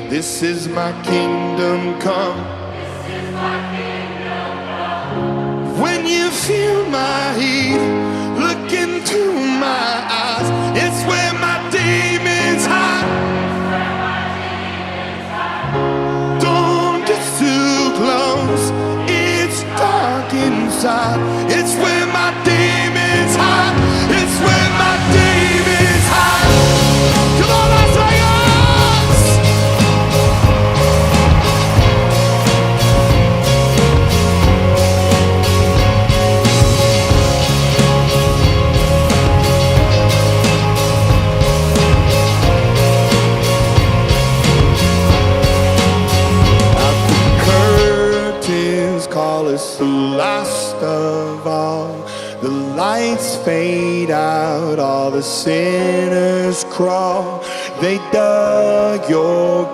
This is my kingdom come. When you feel my heat, look into my eyes. It's where my demons hide. Don't get too close, it's dark inside. It's where my demons hide. It's where my demons hide. Come on, Las Vegas! Call us the last of all. The lights fade out, all the sinners crawl. They dug your